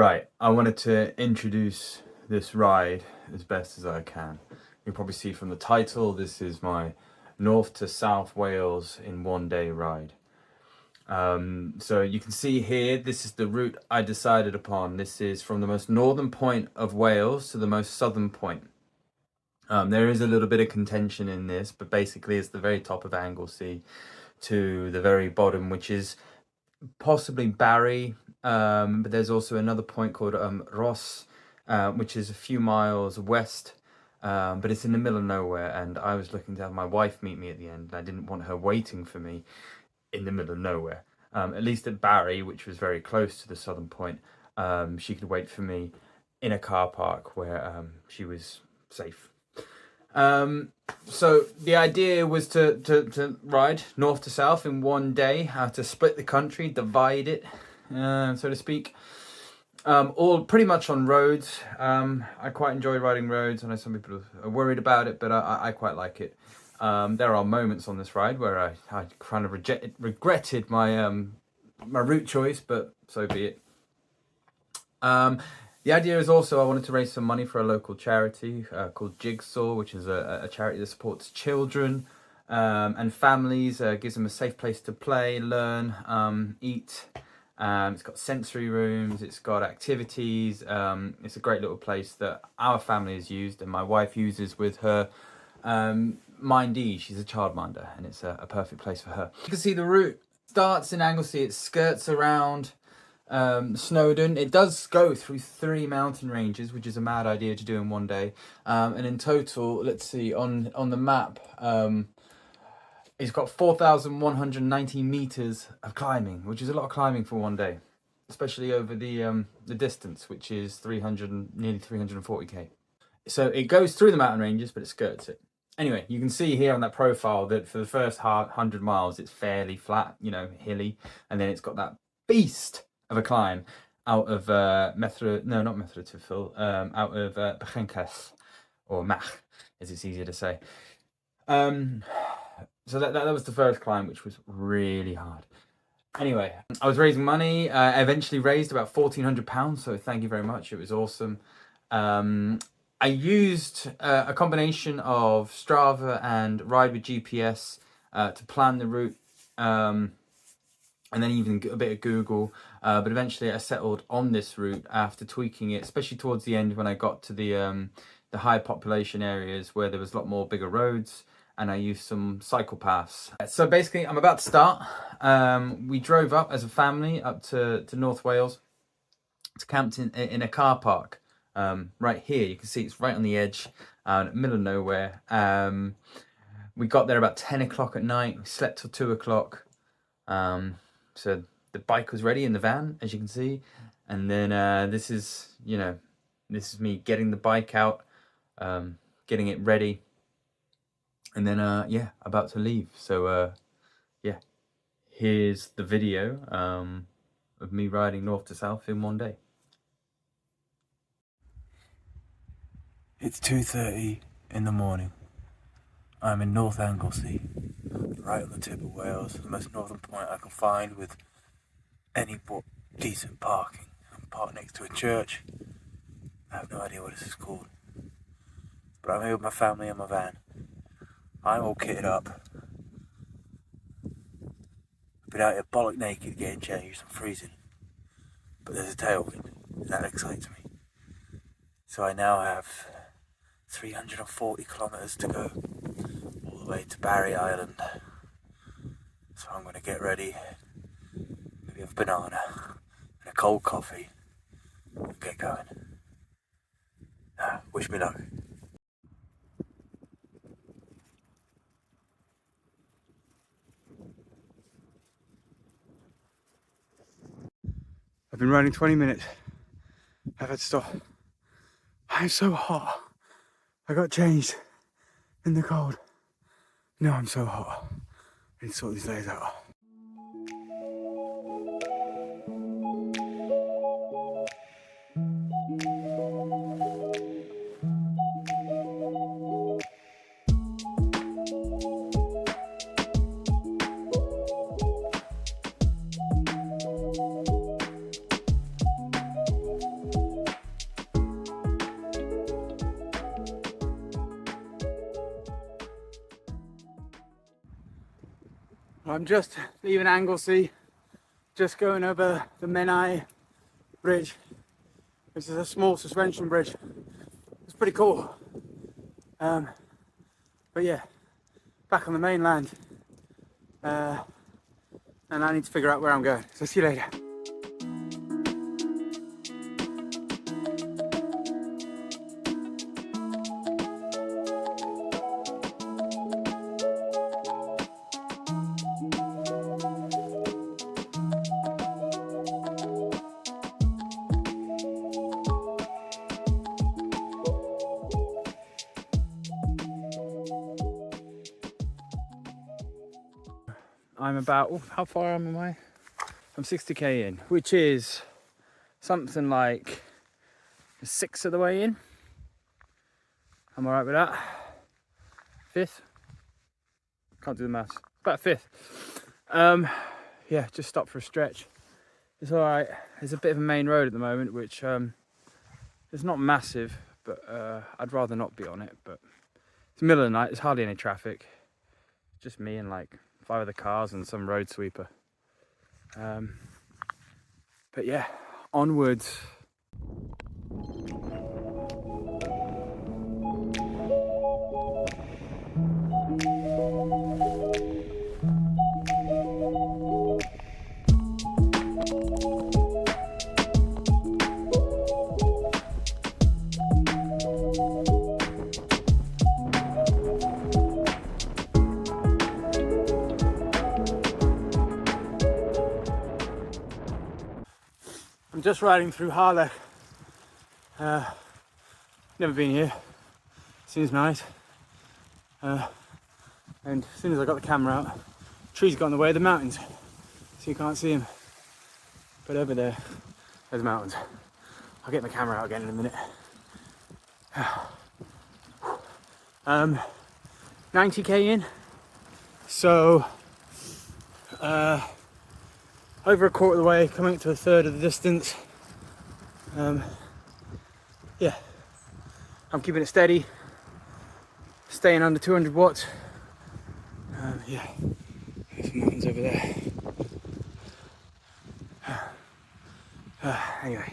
Right, I wanted to introduce this ride as best as I can. You'll probably see from the title, this is my North to South Wales in 1 day ride. So you can see here, this is the route I decided upon. This is from the most northern point of Wales to the most southern point. There is a little bit of contention in this, but basically it's the very top of Anglesey to the very bottom, which is possibly Barry, but there's also another point called Ross, which is a few miles west, but it's in the middle of nowhere, and I was looking to have my wife meet me at the end. I didn't want her waiting for me in the middle of nowhere. At least at Barry, which was very close to the southern point, she could wait for me in a car park where she was safe. So the idea was to ride north to south in 1 day, how to split the country, divide it, so to speak. All pretty much on roads. I quite enjoy riding roads. I know some people are worried about it, but I quite like it. There are moments on this ride where I kind of regretted my my route choice, but so be it. The idea is also I wanted to raise some money for a local charity called Jigsaw, which is a charity that supports children and families, gives them a safe place to play, learn, eat. It's got sensory rooms, it's got activities. It's a great little place that our family has used and my wife uses with her mindee. She's a childminder, and it's a perfect place for her. You can see the route starts in Anglesey, it skirts around Snowdon. It does go through 3 mountain ranges, which is a mad idea to do in 1 day. And in total, let's see, on the map, it's got 4,190 meters of climbing, which is a lot of climbing for 1 day, especially over the distance, which is nearly 340k. So it goes through the mountain ranges, but it skirts it. Anyway, you can see here on that profile that for the first 100 miles, it's fairly flat, you know, hilly, and then it's got that beast of a climb out of out of Bechencas, or Mach, as it's easier to say. So that was the first climb, which was really hard. Anyway, I was raising money. I eventually raised about £1,400, so thank you very much. It was awesome. I used a combination of Strava and Ride with GPS to plan the route, and then even a bit of Google, but eventually I settled on this route after tweaking it, especially towards the end when I got to the high population areas where there was a lot more bigger roads, and I used some cycle paths. So basically, I'm about to start. We drove up as a family up to North Wales, to camped in a car park right here. You can see it's right on the edge, middle of nowhere. We got there about 10 o'clock at night. We slept till 2 o'clock. So the bike was ready in the van, as you can see, and then this is me getting the bike out, getting it ready, and then yeah, about to leave. So yeah, here's the video of me riding north to south in 1 day. It's 2:30 in the morning. I'm in North Anglesey, right on the tip of Wales, the most northern point I can find with any decent parking. I'm parked next to a church. I have no idea what this is called. But I'm here with my family in my van. I'm all kitted up. I've been out here bollock naked getting changed. I'm freezing. But there's a tailwind, and that excites me. So I now have 340 kilometres to go, all the way to Barry Island. So I'm going to get ready, maybe have a banana and a cold coffee, and get going. Wish me luck. I've been riding 20 minutes. I've had to stop. I'm so hot. I got changed in the cold. Now I'm so hot. I need to sort these layers out. I'm just leaving Anglesey, just going over the Menai Bridge, which is a small suspension bridge. It's pretty cool. But yeah, back on the mainland, and I need to figure out where I'm going. So see you later. I'm about, how far am I? I'm 60k in, which is something like a sixth of the way in. I'm alright with that. Fifth? Can't do the maths. About a fifth. Yeah, just stopped for a stretch. It's alright. There's a bit of a main road at the moment, which is not massive, but I'd rather not be on it. But it's the middle of the night, there's hardly any traffic. Just me and like 5 other cars and some road sweeper. But yeah, onwards. I'm just riding through Harlech. Never been here. Seems nice. And as soon as I got the camera out, trees got in the way of the mountains, so you can't see them. But over there, there's mountains. I'll get my camera out again in a minute. 90k in, so over a quarter of the way, coming up to a third of the distance. Yeah, I'm keeping it steady, staying under 200 watts. Yeah, there's some mountains over there. Anyway.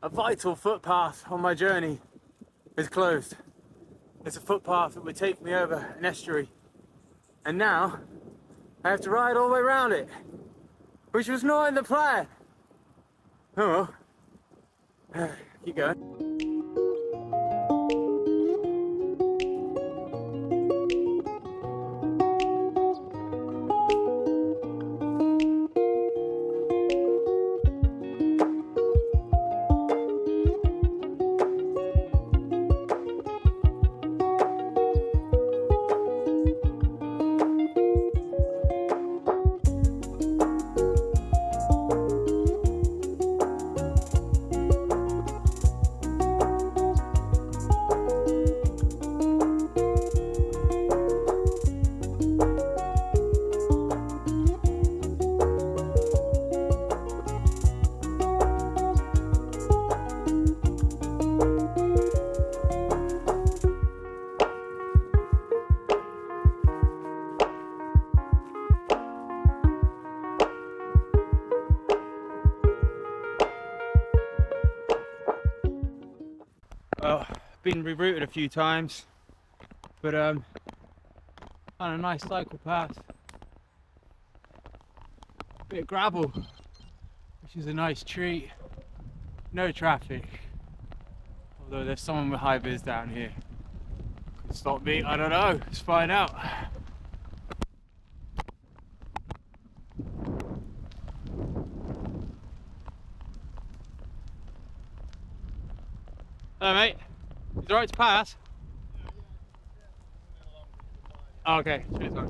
A vital footpath on my journey is closed. It's a footpath that would take me over an estuary. And now I have to ride all the way around it, which was not in the plan. Oh well. Keep going. Well, been rerouted a few times, but on a nice cycle path. bit of gravel, which is a nice treat. No traffic, although there's someone with high vis down here. Could stop me, I don't know, let's find out. Hello mate, is it alright to pass? Oh, okay, cheers mate.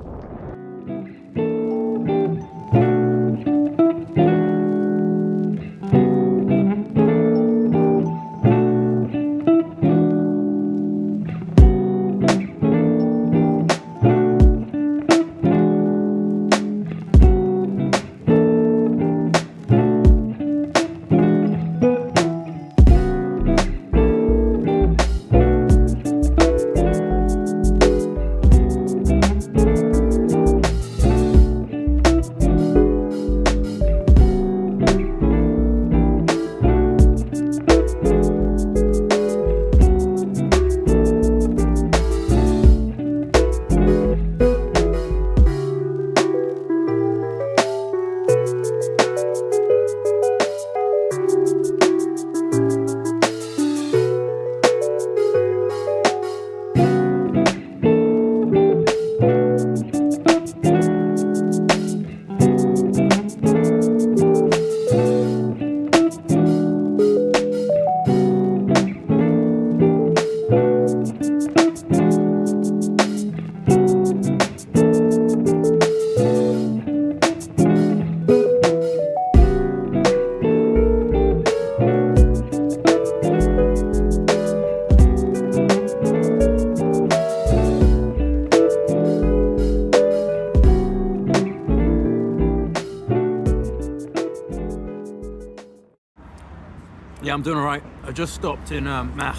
Yeah, I'm doing all right. I just stopped in Mach.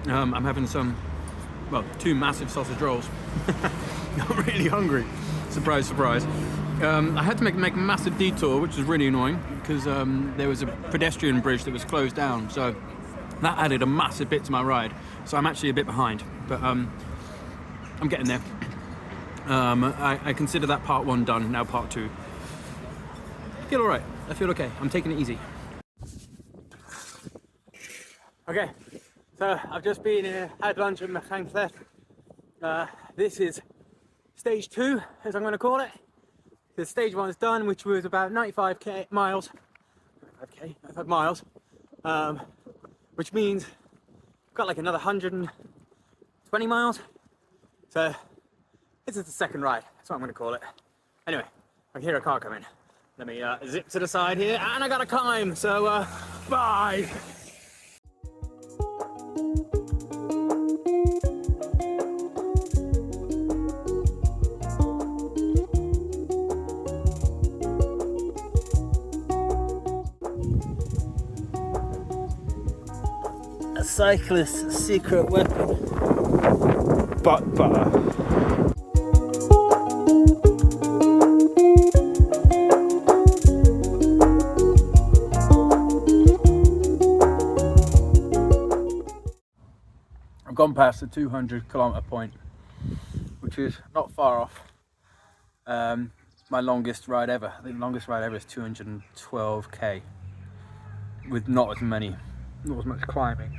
I'm having two massive sausage rolls. I'm really hungry. Surprise, surprise. I had to make a massive detour, which was really annoying because there was a pedestrian bridge that was closed down. So that added a massive bit to my ride. So I'm actually a bit behind, but I'm getting there. I consider that part one done, now part two. I feel all right. I feel okay. I'm taking it easy. Okay, so I've just had lunch with Anglesey. This is stage 2, as I'm going to call it. The stage 1 is done, which was about 95 miles, which means I've got like another 120 miles. So this is the second ride. That's what I'm going to call it. Anyway, I can hear a car coming. Let me zip to the side here, and I got to climb. So bye. A cyclist's secret weapon. Butt butter. I've gone past the 200-kilometer point, which is not far off my longest ride ever. I think the longest ride ever is 212k, with not as much climbing.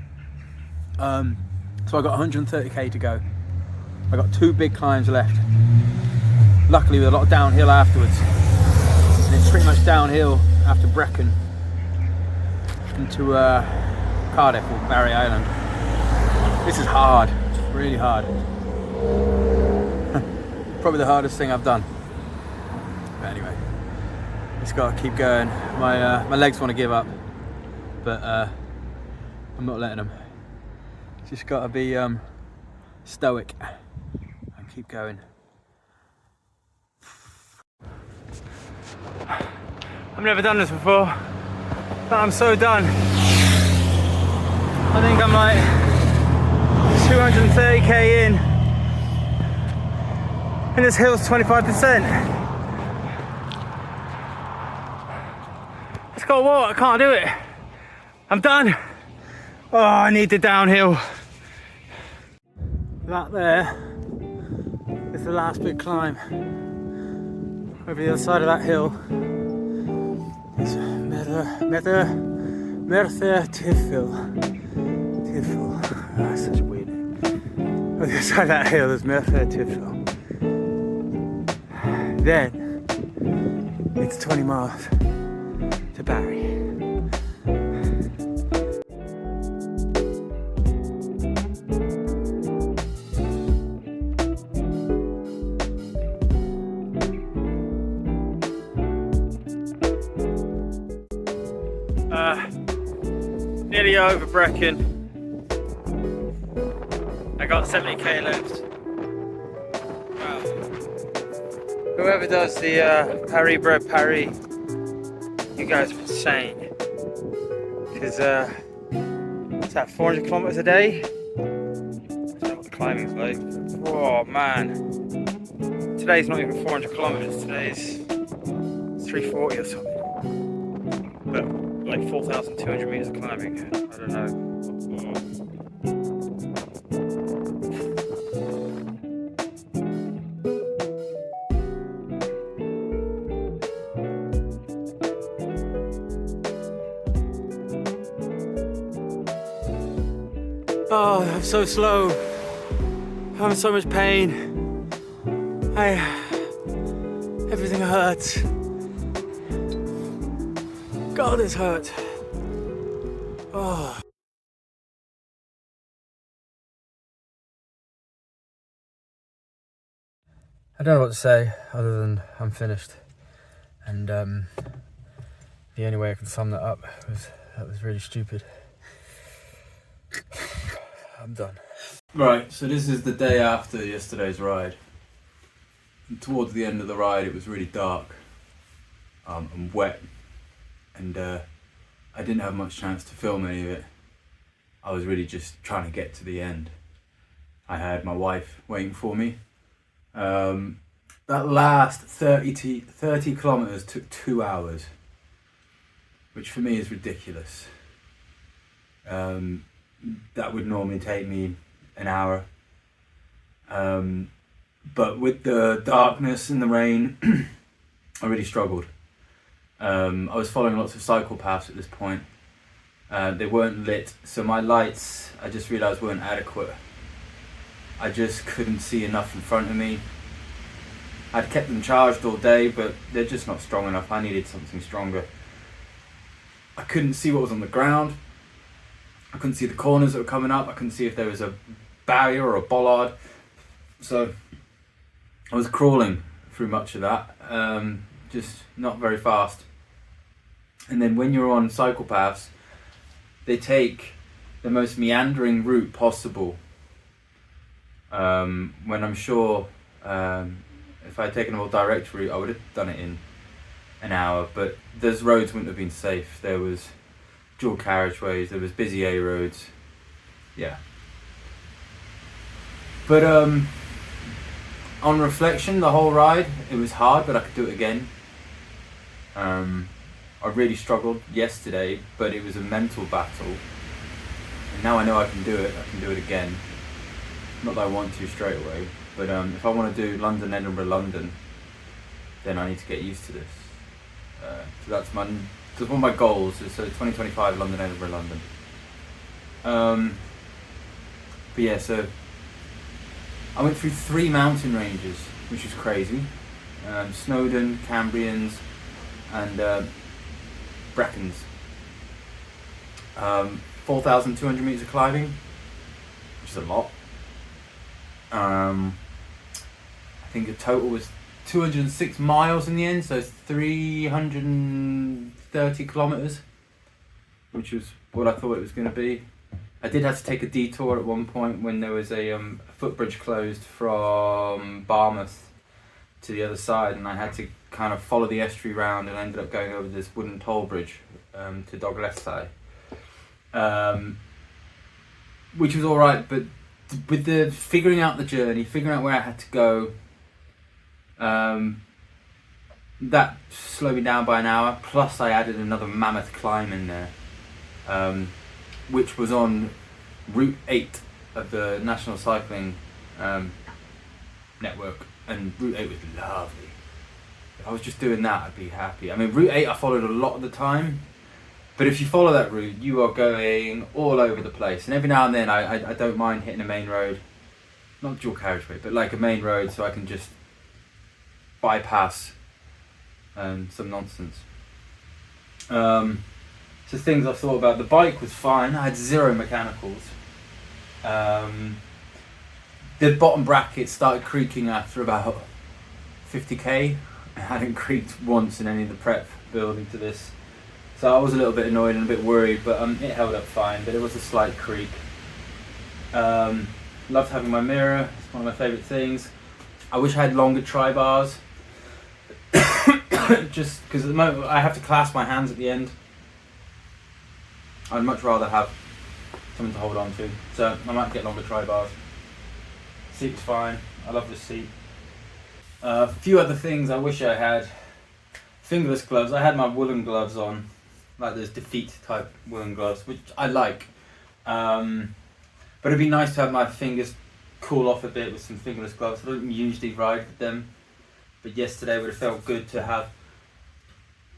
So I got 130k to go. I got 2 big climbs left. Luckily, with a lot of downhill afterwards. And it's pretty much downhill after Brecon into Cardiff or Barry Island. This is hard, really hard. Probably the hardest thing I've done. But anyway, just gotta keep going. My legs want to give up, but I'm not letting them. Just gotta be stoic and keep going. I've never done this before, but I'm so done. I think I'm like 230k in, and this hill's 25%. It's got water, I can't do it. I'm done. Oh, I need the downhill. That there is the last big climb over the other side of that hill. It's Merthyr Tydfil. That's such a weird name. On the other side of that hill there's Merthyr Tydfil. Then it's 20 miles to Barry. Nearly over Brecon. I got 70k left. Wow. Whoever does the Paris Bread Paris, you guys are insane. Because it's at 400 kilometers a day. That's not what the climbing's like. Oh man. Today's not even 400 kilometers, today's 340 or something. But like 4,200 meters of climbing, I don't know. Oh, I'm so slow. I'm in so much pain. Everything hurts. God, this hurts. Oh. I don't know what to say other than I'm finished. And the only way I can sum that up was that was really stupid. I'm done. Right, so this is the day after yesterday's ride. And towards the end of the ride it was really dark and wet. And I didn't have much chance to film any of it. I was really just trying to get to the end. I had my wife waiting for me. That last 30 kilometers took 2 hours, which for me is ridiculous. That would normally take me an hour. But with the darkness and the rain, I really struggled. I was following lots of cycle paths at this point. They weren't lit, so my lights, I just realised, weren't adequate. I just couldn't see enough in front of me. I'd kept them charged all day, but they're just not strong enough. I needed something stronger. I couldn't see what was on the ground. I couldn't see the corners that were coming up. I couldn't see if there was a barrier or a bollard. So I was crawling through much of that, just not very fast. And then when you're on cycle paths, they take the most meandering route possible. When I'm sure if I had taken a more direct route, I would have done it in an hour, but those roads wouldn't have been safe. There was dual carriageways, there was busy A roads, yeah. But on reflection, the whole ride, it was hard, but I could do it again. I really struggled yesterday, but it was a mental battle. And now I know I can do it again. Not that I want to straight away, but if I want to do London, Edinburgh, London, then I need to get used to this. So that's one of my goals, is 2025 London, Edinburgh, London. But yeah, so I went through 3 mountain ranges, which was crazy. Snowdon, Cambrians, and Brecons. 4,200 meters of climbing, which is a lot. I think the total was 206 miles in the end, so 330 kilometers, which was what I thought it was going to be. I did have to take a detour at one point when there was a footbridge closed from Barmouth to the other side, and I had to kind of follow the estuary round, and I ended up going over this wooden toll bridge to Anglesey, which was alright, but with the figuring out the journey, figuring out where I had to go, that slowed me down by an hour, plus I added another mammoth climb in there, which was on Route 8 of the National Cycling Network, and Route 8 was lovely. If I was just doing that, I'd be happy. I mean, Route 8 I followed a lot of the time, but if you follow that route, you are going all over the place. And every now and then, I don't mind hitting a main road, not dual carriageway, but like a main road, so I can just bypass some nonsense. So things I've thought about. The bike was fine. I had 0 mechanicals. The bottom bracket started creaking after about 50k. It hadn't creaked once in any of the prep building to this. So I was a little bit annoyed and a bit worried, but it held up fine, but it was a slight creak. Loved having my mirror. It's one of my favourite things. I wish I had longer tri-bars. Just because at the moment I have to clasp my hands at the end. I'd much rather have something to hold on to. So I might get longer tri-bars. Seat was fine. I love this seat. A few other things I wish I had. Fingerless gloves. I had my woolen gloves on, like those defeat type woolen gloves, which I like. But it'd be nice to have my fingers cool off a bit with some fingerless gloves. I don't usually ride with them, but yesterday would have felt good to have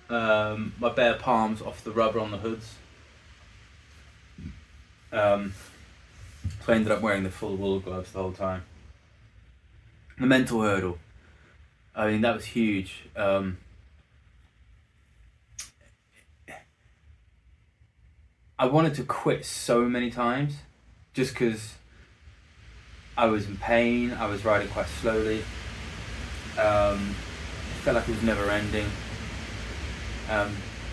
my bare palms off the rubber on the hoods. So I ended up wearing the full wool gloves the whole time. The mental hurdle. I mean, that was huge. I wanted to quit so many times just because I was in pain, I was riding quite slowly. It felt like it was never ending.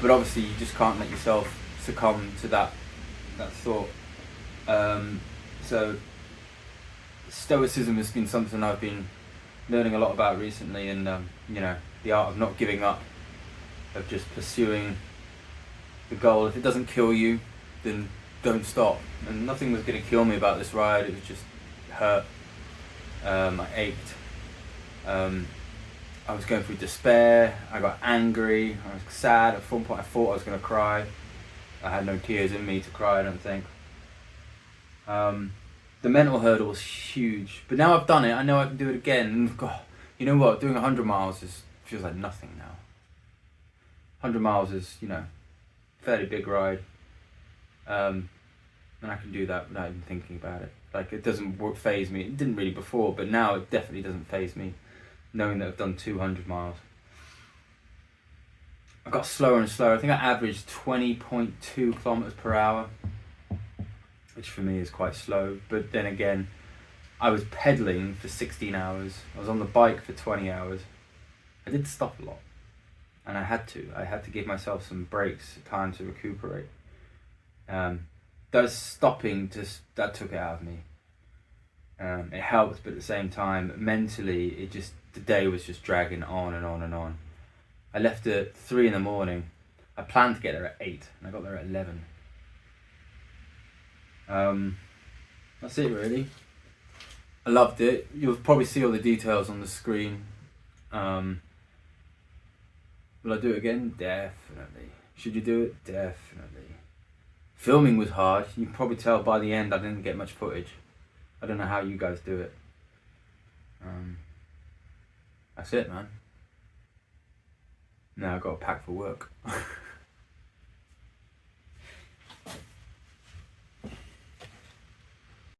But obviously you just can't let yourself succumb to that thought. So stoicism has been something I've been learning a lot about recently, and the art of not giving up, of just pursuing the goal. If it doesn't kill you, then don't stop. And nothing was going to kill me about this ride. It was just hurt. I ached. I was going through despair. I got angry. I was sad. At one point I thought I was going to cry. I had no tears in me to cry, I don't think. The mental hurdle was huge, but now I've done it, I know I can do it again. And God, you know what? Doing 100 miles feels like nothing now. 100 miles is, fairly big ride, and I can do that without even thinking about it. Like, it doesn't phase me. It didn't really before, but now it definitely doesn't phase me, knowing that I've done 200 miles. I got slower and slower. I think I averaged 20.2 kilometers per hour. Which for me is quite slow, but then again, I was pedaling for 16 hours, I was on the bike for 20 hours. I did stop a lot, and I had to give myself some breaks, time to recuperate. Those stopping, that took it out of me. It helped, but at the same time, mentally, the day was just dragging on and on and on. I left at 3 in the morning, I planned to get there at 8, and I got there at 11. That's it really. I loved it. You'll probably see all the details on the screen. Will I do it again? Definitely. Should you do it? Definitely. Filming was hard. You can probably tell by the end I didn't get much footage. I don't know how you guys do it. That's it, man. Now I've got to pack for work.